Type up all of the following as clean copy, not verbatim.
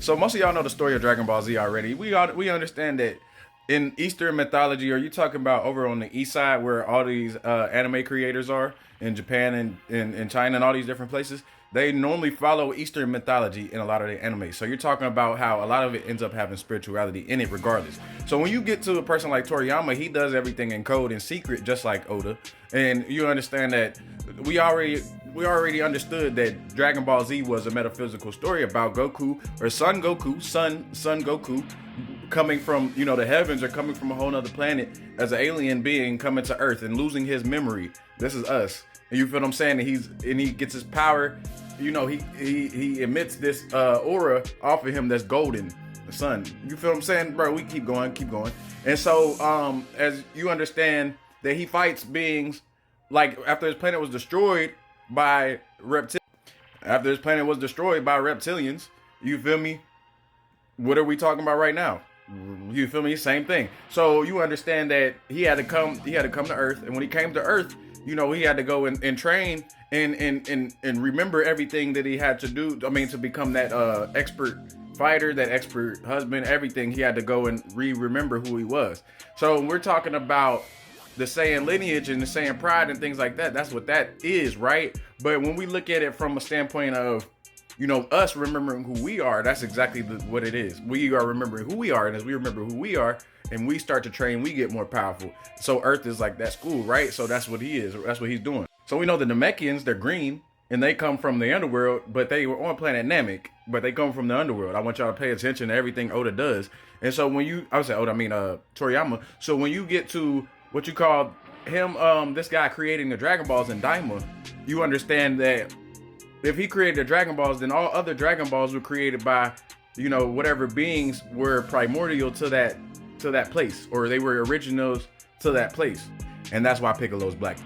So most of y'all know the story of Dragon Ball Z already. We understand that in Eastern mythology, are you talking about over on the east side where all these anime creators are in Japan and China and all these different places? They normally follow Eastern mythology in a lot of their anime. So you're talking about how a lot of it ends up having spirituality in it regardless. So when you get to a person like Toriyama, he does everything in code and secret, just like Oda. And you understand that we already understood that Dragon Ball Z was a metaphysical story about Goku or Son Goku coming from, the heavens, or coming from a whole nother planet as an alien being coming to Earth and losing his memory. This is us. And you feel what I'm saying? And he gets his power. He emits this aura off of him that's golden, the sun. You feel what I'm saying, bro? We keep going. And so, as you understand that he fights beings like after his planet was destroyed by reptilians. You feel me? What are we talking about right now? You feel me? Same thing. So you understand that he had to come to Earth, and when he came to Earth, he had to go and train and remember everything that he had to do. I mean, to become that expert fighter, that expert husband, everything. He had to go and remember who he was. So we're talking about the Saiyan lineage and the Saiyan pride and things like that. That's what that is, right? But when we look at it from a standpoint of us remembering who we are, that's exactly what it is. We are remembering who we are, and as we remember who we are and we start to train, we get more powerful. So Earth is like that school, right? So that's what he is. That's what he's doing. So we know the Namekians, they're green, and they come from the underworld, but they were on planet Namek, but they come from the underworld. I want y'all to pay attention to everything Oda does. And so Toriyama. So when you get to what you call him, this guy creating the Dragon Balls in Daima, you understand that if he created the Dragon Balls, then all other Dragon Balls were created by, whatever beings were primordial to that place, or they were originals to that place. And that's why Piccolo's black.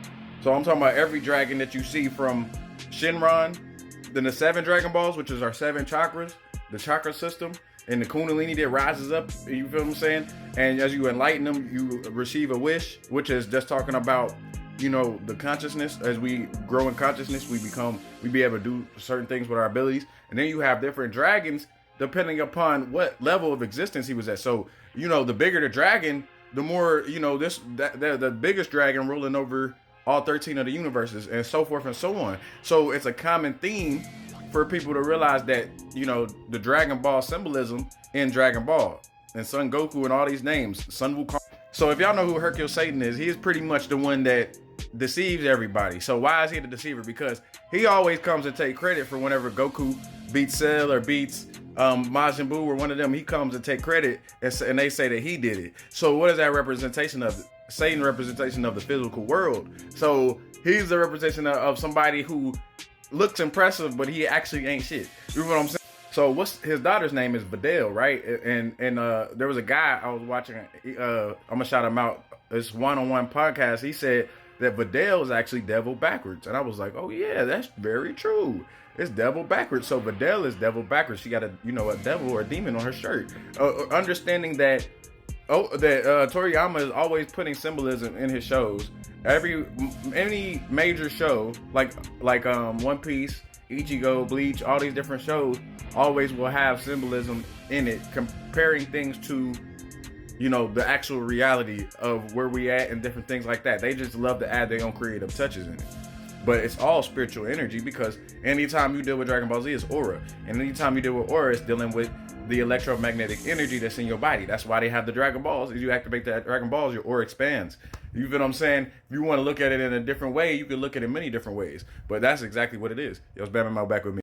So I'm talking about every dragon that you see from Shinron, then the 7 Dragon Balls, which is our 7 chakras, the chakra system, and the Kundalini that rises up, you feel what I'm saying? And as you enlighten them, you receive a wish, which is just talking about, the consciousness. As we grow in consciousness, we be able to do certain things with our abilities. And then you have different dragons depending upon what level of existence he was at. So, the bigger the dragon, the more, the biggest dragon ruling over all 13 of the universes, and so forth and so on. So it's a common theme for people to realize that, the Dragon Ball symbolism in Dragon Ball and Son Goku and all these names, Sun Wukong. So if y'all know who Hercule Satan is, he is pretty much the one that deceives everybody. So why is he the deceiver? Because he always comes to take credit for whenever Goku beats Cell or beats Majin Buu or one of them. He comes to take credit, and they say that he did it. So what is that representation of? Satan representation of the physical world. So he's the representation of somebody who looks impressive, but he actually ain't shit. You know what I'm saying? So what's his daughter's name is Videl, right? And there was a guy I was watching. I'm gonna shout him out. This one-on-one podcast. He said that Videl is actually devil backwards, and I was like, oh yeah, that's very true. It's devil backwards. So Videl is devil backwards. She got a devil or a demon on her shirt. Understanding that. Toriyama is always putting symbolism in his shows. Any major show like One Piece, Ichigo, Bleach, all these different shows always will have symbolism in it, comparing things to the actual reality of where we at and different things like that. They just love to add their own creative touches in it. But it's all spiritual energy, because anytime you deal with Dragon Ball Z, it's aura. And anytime you deal with aura, it's dealing with the electromagnetic energy that's in your body. That's why they have the Dragon Balls. If you activate that Dragon Balls, your aura expands. You feel what I'm saying? If you want to look at it in a different way, you can look at it in many different ways. But that's exactly what it is. Yo, it's Bam Back with me.